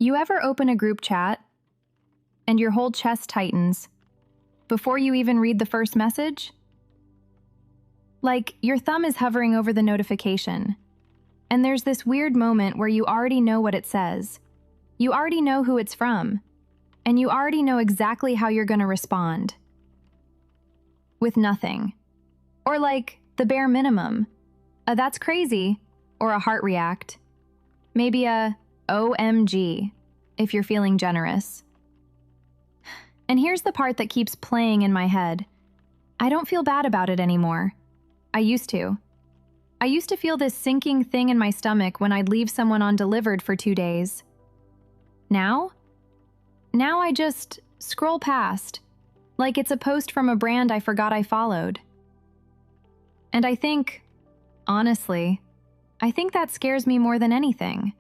You ever open a group chat and your whole chest tightens before you even read the first message? Like, your thumb is hovering over the notification, and there's this weird moment where you already know what it says. You already know who it's from, and you already know exactly how you're going to respond. With nothing. Or like, the bare minimum. A "that's crazy," or a heart react. Maybe a OMG, if you're feeling generous. And here's the part that keeps playing in my head. I don't feel bad about it anymore. I used to. I used to feel this sinking thing in my stomach when I'd leave someone undelivered for 2 days. Now I just scroll past, like it's a post from a brand I forgot I followed. And I think, honestly, I think that scares me more than anything.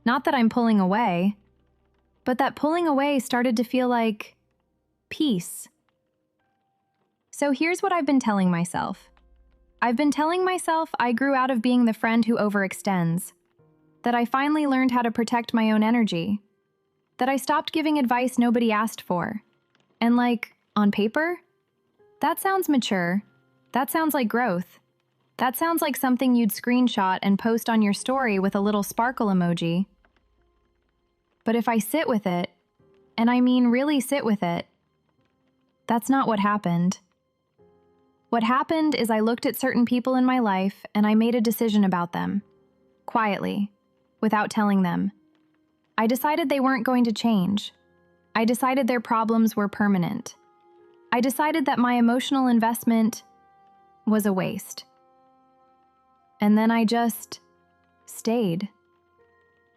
Not that I'm pulling away, but that pulling away started to feel like peace. So here's what I've been telling myself. I've been telling myself I grew out of being the friend who overextends, that I finally learned how to protect my own energy, that I stopped giving advice nobody asked for. And like, on paper, that sounds mature. That sounds like growth. That sounds like something you'd screenshot and post on your story with a little sparkle emoji. But if I sit with it, and I mean really sit with it, that's not what happened. What happened is I looked at certain people in my life and I made a decision about them. Quietly, without telling them. I decided they weren't going to change. I decided their problems were permanent. I decided that my emotional investment was a waste. And then I just stayed.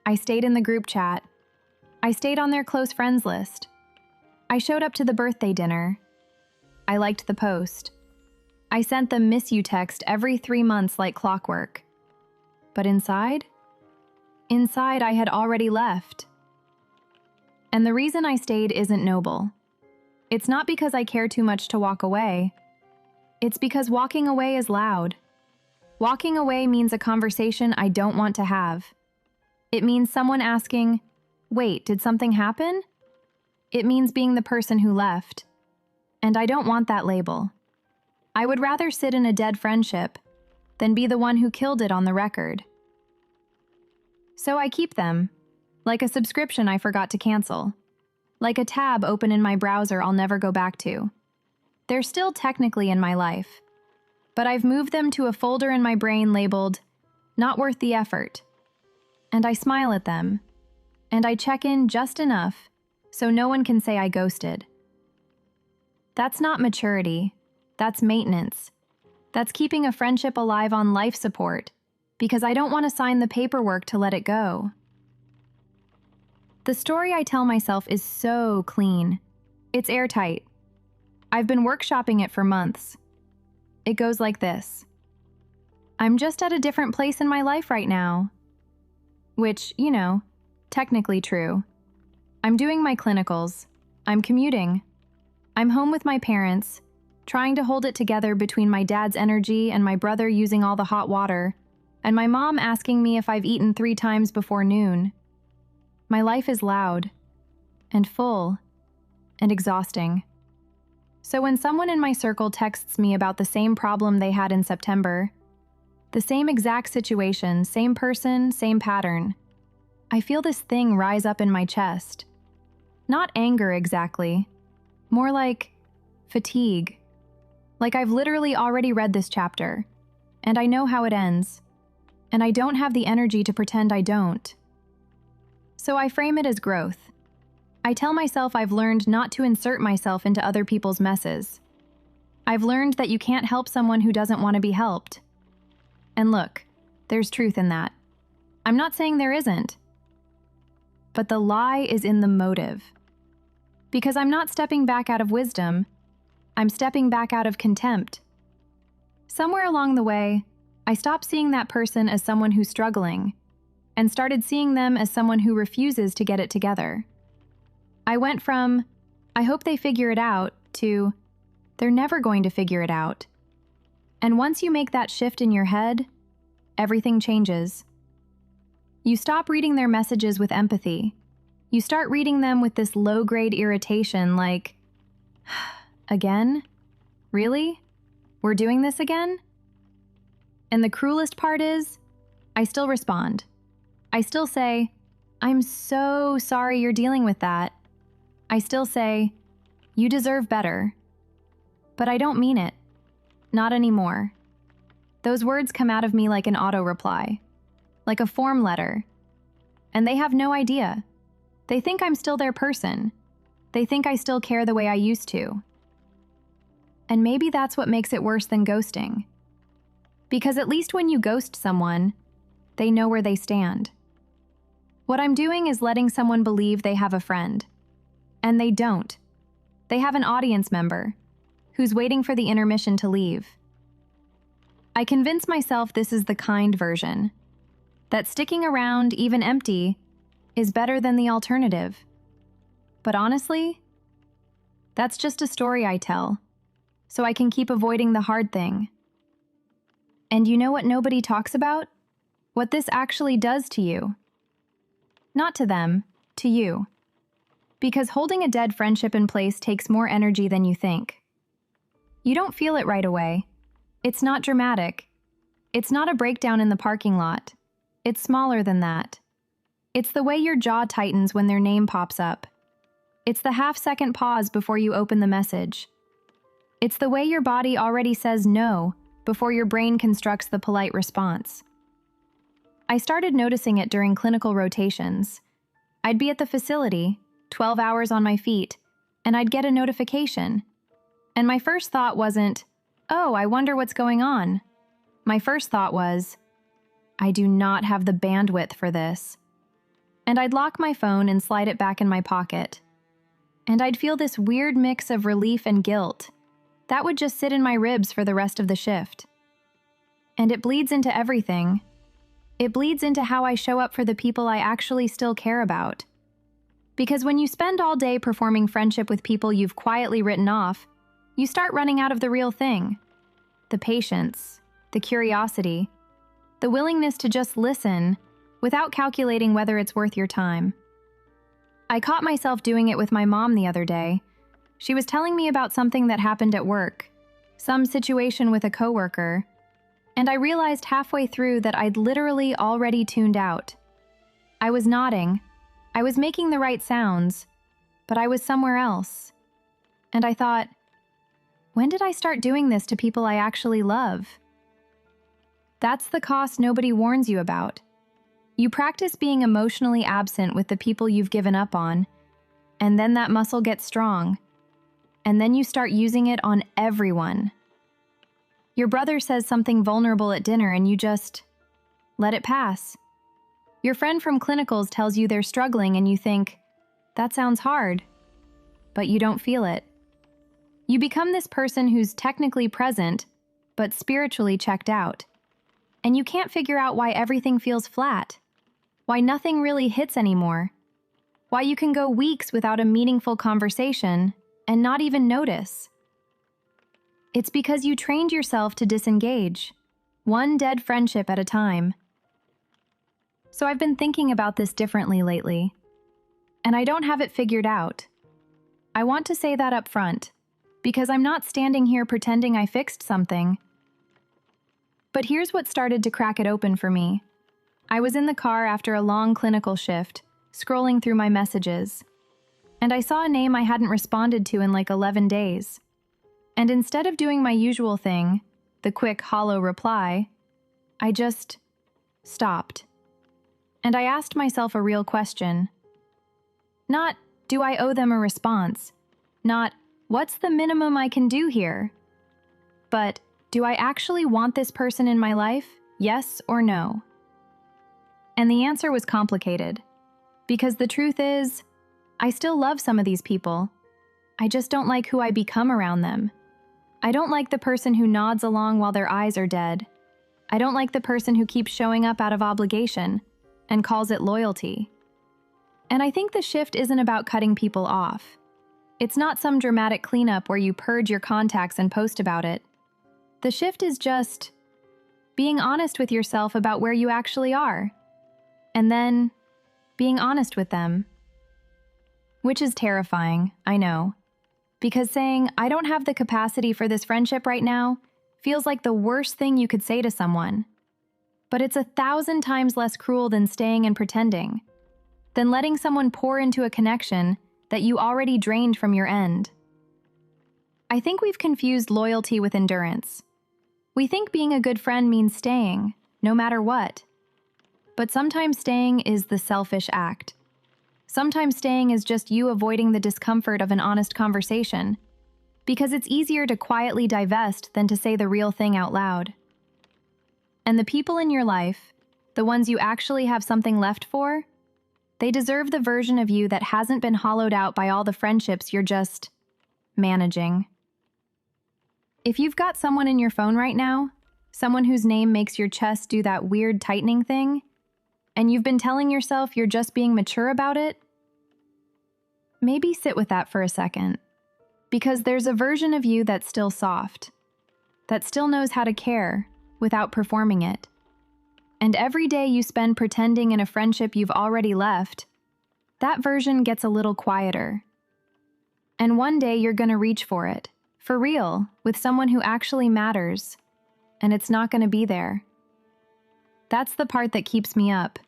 I stayed in the group chat. I stayed on their close friends list. I showed up to the birthday dinner. I liked the post. I sent the "miss you" text every 3 months like clockwork. But inside I had already left. And the reason I stayed isn't noble. It's not because I care too much to walk away. It's because walking away is loud. Walking away means a conversation I don't want to have. It means someone asking, "Wait, did something happen?" It means being the person who left. And I don't want that label. I would rather sit in a dead friendship than be the one who killed it on the record. So I keep them, like a subscription I forgot to cancel, like a tab open in my browser I'll never go back to. They're still technically in my life, but I've moved them to a folder in my brain labeled, "Not worth the effort." And I smile at them, and I check in just enough so no one can say I ghosted. That's not maturity. That's maintenance. That's keeping a friendship alive on life support, because I don't want to sign the paperwork to let it go. The story I tell myself is so clean. It's airtight. I've been workshopping it for months. It goes like this. I'm just at a different place in my life right now. Which, technically true. I'm doing my clinicals. I'm commuting. I'm home with my parents, trying to hold it together between my dad's energy and my brother using all the hot water, and my mom asking me if I've eaten 3 times before noon. My life is loud, and full, and exhausting. So when someone in my circle texts me about the same problem they had in September, the same exact situation, same person, same pattern, I feel this thing rise up in my chest. Not anger exactly, more like fatigue. Like I've literally already read this chapter, and I know how it ends, and I don't have the energy to pretend I don't. So I frame it as growth. I tell myself I've learned not to insert myself into other people's messes. I've learned that you can't help someone who doesn't want to be helped. And look, there's truth in that. I'm not saying there isn't. But the lie is in the motive. Because I'm not stepping back out of wisdom, I'm stepping back out of contempt. Somewhere along the way, I stopped seeing that person as someone who's struggling, and started seeing them as someone who refuses to get it together. I went from, "I hope they figure it out," to, "They're never going to figure it out." And once you make that shift in your head, everything changes. You stop reading their messages with empathy. You start reading them with this low-grade irritation like, again? Really? We're doing this again? And the cruelest part is, I still respond. I still say, I'm so sorry you're dealing with that. I still say, you deserve better. But I don't mean it. Not anymore. Those words come out of me like an auto-reply, like a form letter. And they have no idea. They think I'm still their person. They think I still care the way I used to. And maybe that's what makes it worse than ghosting. Because at least when you ghost someone, they know where they stand. What I'm doing is letting someone believe they have a friend. And they don't. They have an audience member who's waiting for the intermission to leave. I convince myself this is the kind version, that sticking around, even empty, is better than the alternative. But honestly, that's just a story I tell, so I can keep avoiding the hard thing. And you know what nobody talks about? What this actually does to you. Not to them, to you. Because holding a dead friendship in place takes more energy than you think. You don't feel it right away. It's not dramatic. It's not a breakdown in the parking lot. It's smaller than that. It's the way your jaw tightens when their name pops up. It's the half-second pause before you open the message. It's the way your body already says no before your brain constructs the polite response. I started noticing it during clinical rotations. I'd be at the facility, 12 hours on my feet, and I'd get a notification. And my first thought wasn't, oh, I wonder what's going on. My first thought was, I do not have the bandwidth for this. And I'd lock my phone and slide it back in my pocket. And I'd feel this weird mix of relief and guilt. That would just sit in my ribs for the rest of the shift. And it bleeds into everything. It bleeds into how I show up for the people I actually still care about. Because when you spend all day performing friendship with people you've quietly written off, you start running out of the real thing. The patience, the curiosity, the willingness to just listen without calculating whether it's worth your time. I caught myself doing it with my mom the other day. She was telling me about something that happened at work, some situation with a coworker, and I realized halfway through that I'd literally already tuned out. I was nodding, I was making the right sounds, but I was somewhere else. And I thought, when did I start doing this to people I actually love? That's the cost nobody warns you about. You practice being emotionally absent with the people you've given up on, and then that muscle gets strong. And then you start using it on everyone. Your brother says something vulnerable at dinner and you just let it pass. Your friend from clinicals tells you they're struggling and you think, that sounds hard, but you don't feel it. You become this person who's technically present, but spiritually checked out. And you can't figure out why everything feels flat, why nothing really hits anymore, why you can go weeks without a meaningful conversation and not even notice. It's because you trained yourself to disengage, one dead friendship at a time. So I've been thinking about this differently lately, and I don't have it figured out. I want to say that up front, because I'm not standing here pretending I fixed something. But here's what started to crack it open for me. I was in the car after a long clinical shift, scrolling through my messages, and I saw a name I hadn't responded to in like 11 days. And instead of doing my usual thing, the quick, hollow reply, I just stopped. And I asked myself a real question. Not, do I owe them a response? Not, what's the minimum I can do here? But, do I actually want this person in my life? Yes or no? And the answer was complicated. Because the truth is, I still love some of these people. I just don't like who I become around them. I don't like the person who nods along while their eyes are dead. I don't like the person who keeps showing up out of obligation and calls it loyalty. And I think the shift isn't about cutting people off. It's not some dramatic cleanup where you purge your contacts and post about it. The shift is just being honest with yourself about where you actually are, and then being honest with them. Which is terrifying, I know. Because saying, I don't have the capacity for this friendship right now, feels like the worst thing you could say to someone. But it's 1,000 times less cruel than staying and pretending, than letting someone pour into a connection that you already drained from your end. I think we've confused loyalty with endurance. We think being a good friend means staying, no matter what. But sometimes staying is the selfish act. Sometimes staying is just you avoiding the discomfort of an honest conversation, because it's easier to quietly divest than to say the real thing out loud. And the people in your life, the ones you actually have something left for, they deserve the version of you that hasn't been hollowed out by all the friendships you're just managing. If you've got someone in your phone right now, someone whose name makes your chest do that weird tightening thing, and you've been telling yourself you're just being mature about it, maybe sit with that for a second. Because there's a version of you that's still soft, that still knows how to care without performing it. And every day you spend pretending in a friendship you've already left, that version gets a little quieter. And one day you're gonna reach for it, for real, with someone who actually matters, and it's not gonna be there. That's the part that keeps me up.